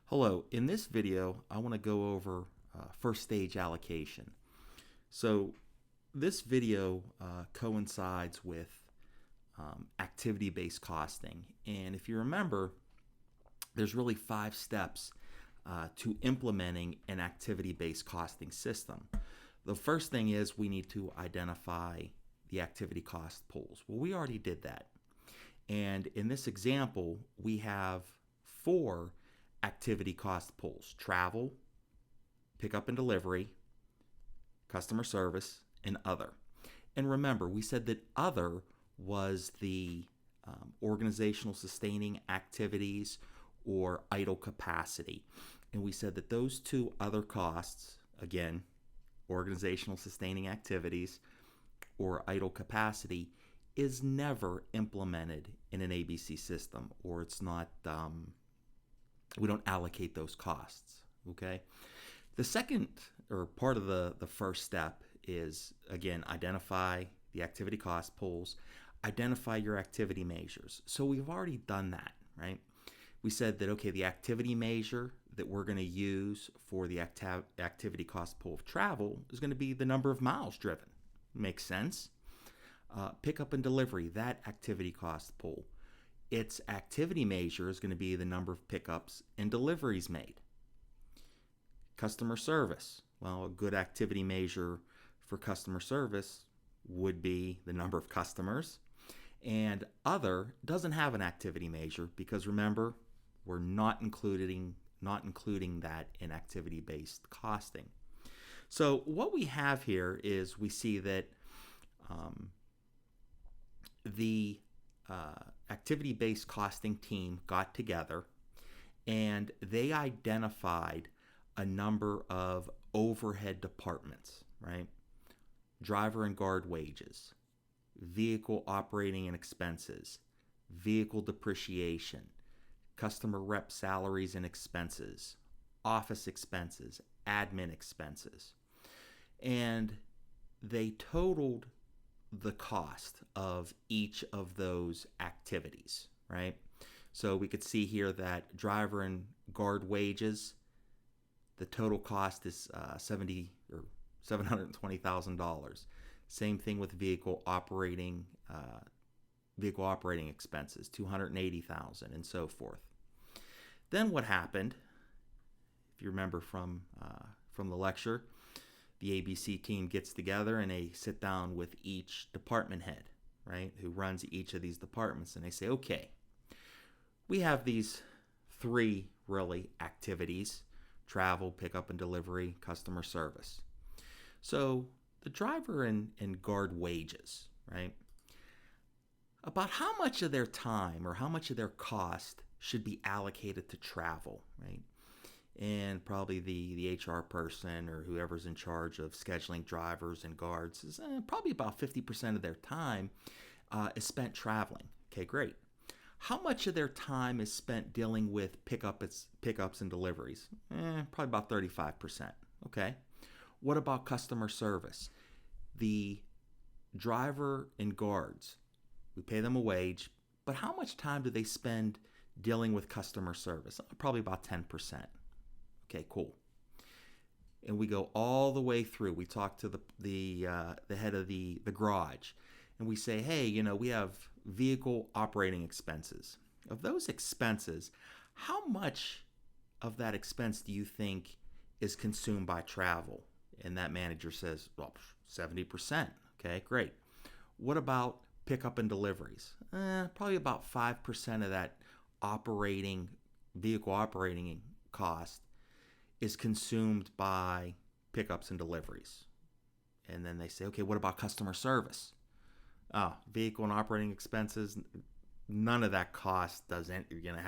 Hello, in this video I want to go over first stage allocation. So this video coincides with activity-based costing, and if you remember, there's really 5 steps to implementing an activity-based costing system. The first thing is we need to identify the activity cost pools. Well, we already did that, and in this example we have 4 activity cost pools: travel, pickup and delivery, customer service, and other. And remember, we said that other was the organizational sustaining activities or idle capacity. And we said that those 2 other costs, again, organizational sustaining activities or idle capacity, is never implemented in an ABC system, or it's not we don't allocate those costs. Okay. The second, or part of the first step, is again identify the activity cost pools, identify your activity measures. So we've already done that, right? We said that okay, the activity measure that we're going to use for the activity cost pool of travel is going to be the number of miles driven. Makes sense. Pickup and delivery, that activity cost pool, its activity measure is going to be the number of pickups and deliveries made. Customer service, well, a good activity measure for customer service would be the number of customers. And other doesn't have an activity measure because remember, we're not including that in activity-based costing. So what we have here is we see that the activity-based costing team got together and they identified a number of overhead departments, right? Driver and guard wages, vehicle operating and expenses, vehicle depreciation, customer rep salaries and expenses, office expenses, admin expenses. And they totaled the cost of each of those activities, right? So we could see here that driver and guard wages, the total cost is $720,000. Same thing with vehicle operating expenses, $280,000, and so forth. Then what happened? If you remember from the lecture, the ABC team gets together and they sit down with each department head, right, who runs each of these departments, and they say, okay, we have these 3 really activities: travel, pickup and delivery, customer service. So the driver and guard wages, right, about how much of their time or how much of their cost should be allocated to travel, right? And probably the HR person or whoever's in charge of scheduling drivers and guards is probably about 50% of their time is spent traveling. Okay, great. How much of their time is spent dealing with pickups and deliveries? Probably about 35%. Okay. What about customer service? The driver and guards, we pay them a wage, but how much time do they spend dealing with customer service? Probably about 10%. Okay, cool. And we go all the way through. We talk to the head of the garage, and we say, hey, we have vehicle operating expenses. Of those expenses, how much of that expense do you think is consumed by travel? And that manager says, well, 70%. Okay, great. What about pickup and deliveries? Probably about 5% of that vehicle operating cost is consumed by pickups and deliveries. And then they say, okay, what about customer service? Vehicle and operating expenses, none of that cost has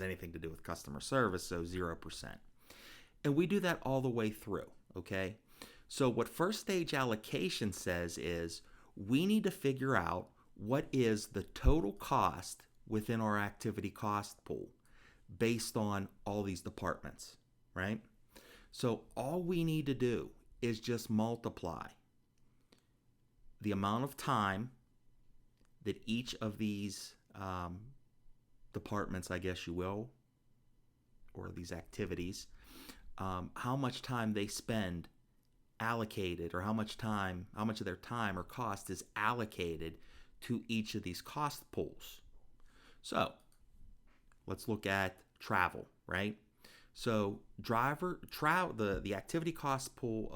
anything to do with customer service, so 0%. And we do that all the way through, okay? So what first stage allocation says is we need to figure out what is the total cost within our activity cost pool based on all these departments, right? So all we need to do is just multiply the amount of time that each of these departments, I guess you will, or these activities, how much time they spend allocated, or how much of their time or cost is allocated to each of these cost pools. So let's look at travel, right? So the activity cost pool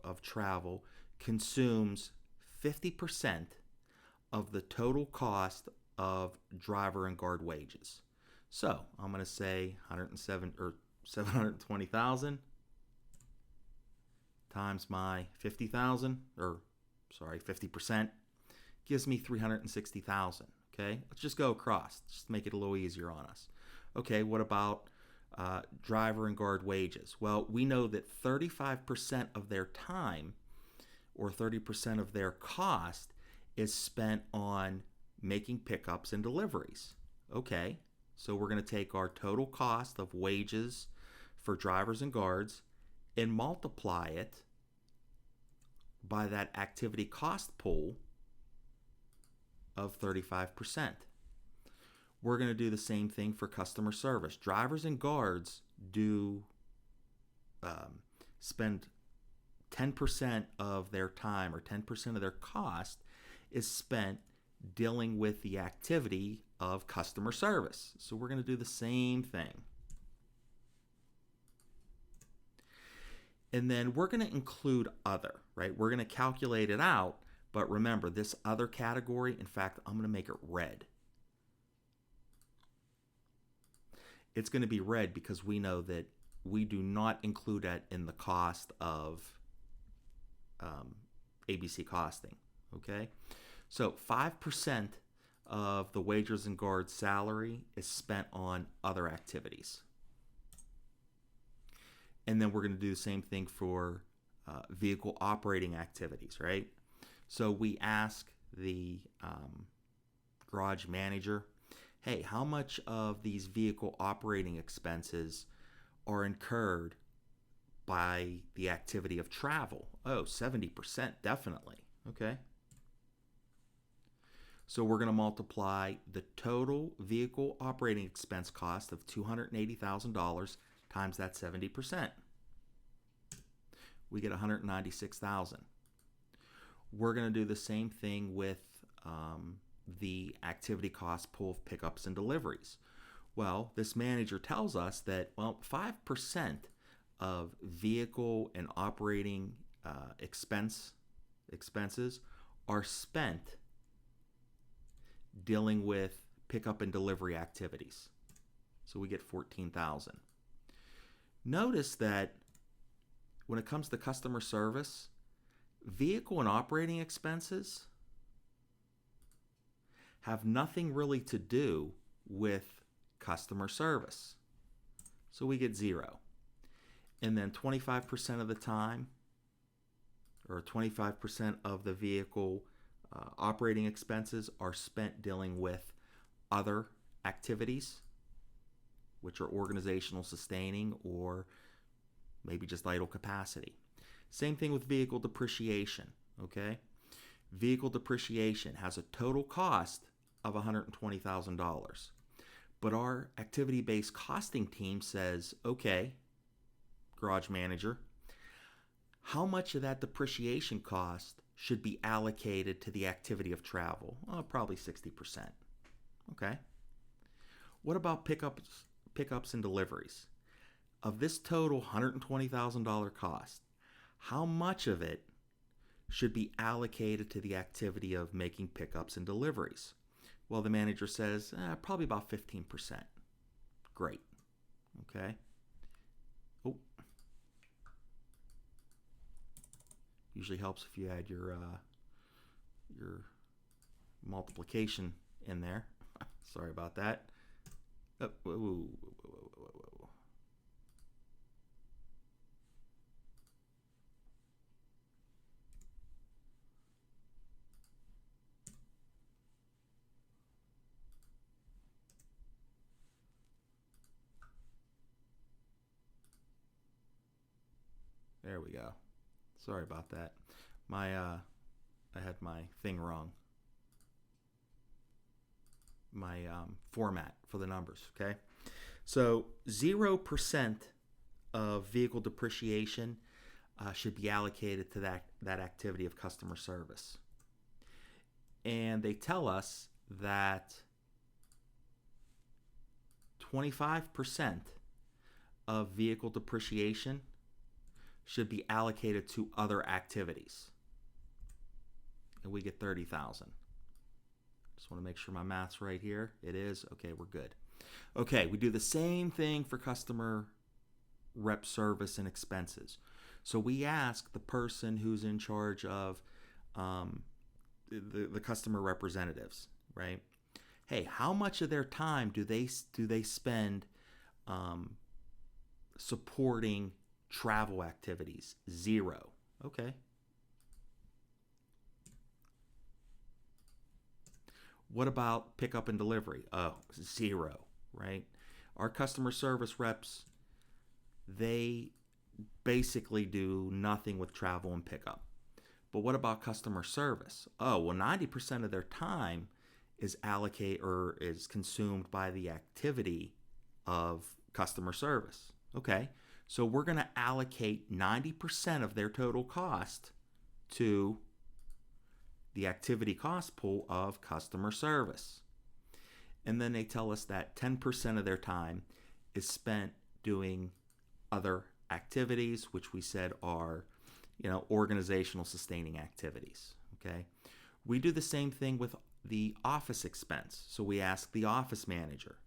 of travel consumes 50% of the total cost of driver and guard wages. So I'm going to say 107 or 720,000 times my 50,000, or sorry, 50% gives me 360,000. Okay, let's just go across, just to make it a little easier on us. Okay, what about driver and guard wages? Well, we know that 35% of their time, or 30% of their cost, is spent on making pickups and deliveries. Okay, so we're going to take our total cost of wages for drivers and guards and multiply it by that activity cost pool of 35%. We're going to do the same thing for customer service. Drivers and guards do spend 10% of their time, or 10% of their cost is spent dealing with the activity of customer service. So we're going to do the same thing. And then we're going to include other, right? We're going to calculate it out, but remember, this other category, in fact, I'm going to make it red. It's going to be red because we know that we do not include that in the cost of ABC costing, okay? So 5% of the wages and guards salary is spent on other activities. And then we're going to do the same thing for vehicle operating activities, right? So we ask the garage manager, hey, how much of these vehicle operating expenses are incurred by the activity of travel? Oh, 70%, definitely. Okay. So we're going to multiply the total vehicle operating expense cost of $280,000 times that 70%. We get $196,000. We're going to do the same thing with the activity cost pool of pickups and deliveries. Well, this manager tells us that, well, 5% of vehicle and operating expenses are spent dealing with pickup and delivery activities. So we get 14,000. Notice that when it comes to customer service, vehicle and operating expenses have nothing really to do with customer service. So we get 0. And then 25% of the time, or 25% of the vehicle operating expenses are spent dealing with other activities, which are organizational sustaining or maybe just idle capacity. Same thing with vehicle depreciation, okay? Vehicle depreciation has a total cost of $120,000. But our activity-based costing team says, okay, garage manager, how much of that depreciation cost should be allocated to the activity of travel? Oh, probably 60%. Okay. What about pickups and deliveries? Of this total $120,000 cost, how much of it should be allocated to the activity of making pickups and deliveries? Well, the manager says, probably about 15%. Great. Okay. Oh. Usually helps if you add your multiplication in there. Sorry about that. Oh, whoa. There we go. Sorry about that. I had my thing wrong. My format for the numbers, okay? So 0% of vehicle depreciation should be allocated to that activity of customer service. And they tell us that 25% of vehicle depreciation should be allocated to other activities. And we get 30,000. Just want to make sure my math's right here. It is. Okay, we're good. Okay, we do the same thing for customer rep service and expenses. So we ask the person who's in charge of the customer representatives, right? Hey, how much of their time do they spend supporting travel activities? 0. Okay. What about pickup and delivery? Oh, 0, right? Our customer service reps, they basically do nothing with travel and pickup. But what about customer service? Oh, well, 90% of their time is consumed by the activity of customer service. Okay, so we're going to allocate 90% of their total cost to the activity cost pool of customer service. And then they tell us that 10% of their time is spent doing other activities, which we said are, organizational sustaining activities. Okay, we do the same thing with the office expense. So we ask the office manager,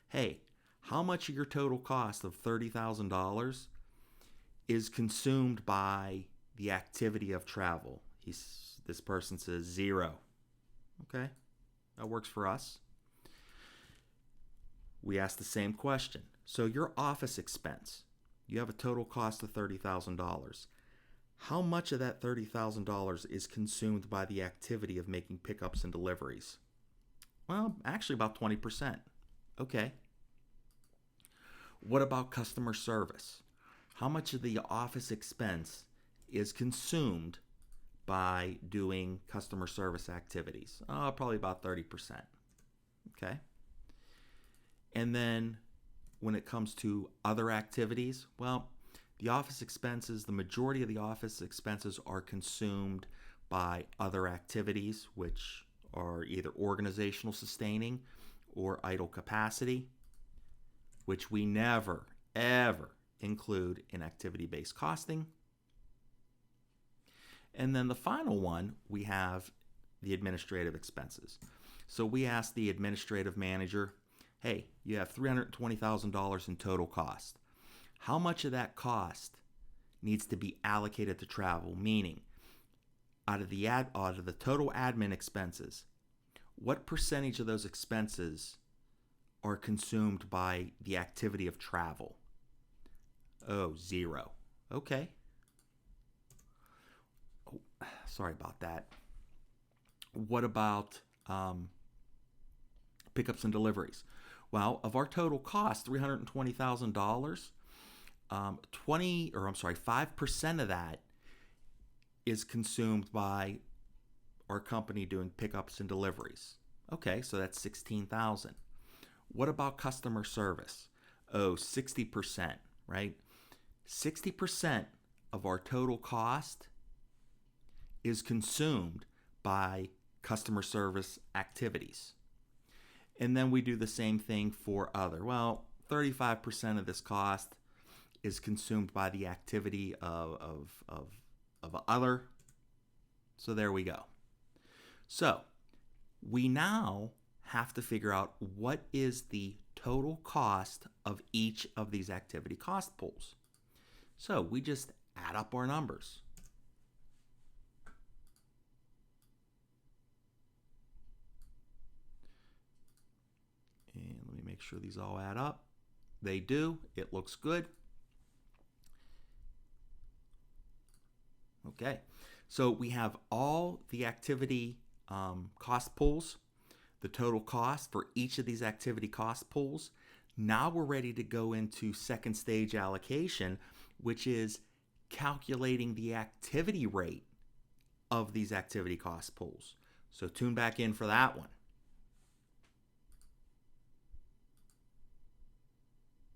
hey, how much of your total cost of $30,000 is consumed by the activity of travel? This person says 0. Okay, that works for us. We ask the same question. So your office expense, you have a total cost of $30,000. How much of that $30,000 is consumed by the activity of making pickups and deliveries? Well, actually about 20%. Okay. What about customer service? How much of the office expense is consumed by doing customer service activities? Probably about 30%. Okay. And then when it comes to other activities, well, the majority of the office expenses are consumed by other activities, which are either organizational sustaining or idle capacity, which we never, ever include in activity-based costing. And then the final one, we have the administrative expenses. So we ask the administrative manager, hey, you have $320,000 in total cost. How much of that cost needs to be allocated to travel? Meaning, out of the total admin expenses, what percentage of those expenses are consumed by the activity of travel? Oh, 0. Okay. Oh, sorry about that. What about pickups and deliveries? Well, of our total cost, $320,000, 5% of that is consumed by our company doing pickups and deliveries. Okay, so that's $16,000. What about customer service? Oh, 60%, right? 60% of our total cost is consumed by customer service activities. And then we do the same thing for other. Well, 35% of this cost is consumed by the activity of other. So there we go. So we now have to figure out what is the total cost of each of these activity cost pools. So we just add up our numbers. And let me make sure these all add up. They do. It looks good. Okay, so we have all the activity cost pools, the total cost for each of these activity cost pools. Now we're ready to go into second stage allocation, which is calculating the activity rate of these activity cost pools. So tune back in for that one.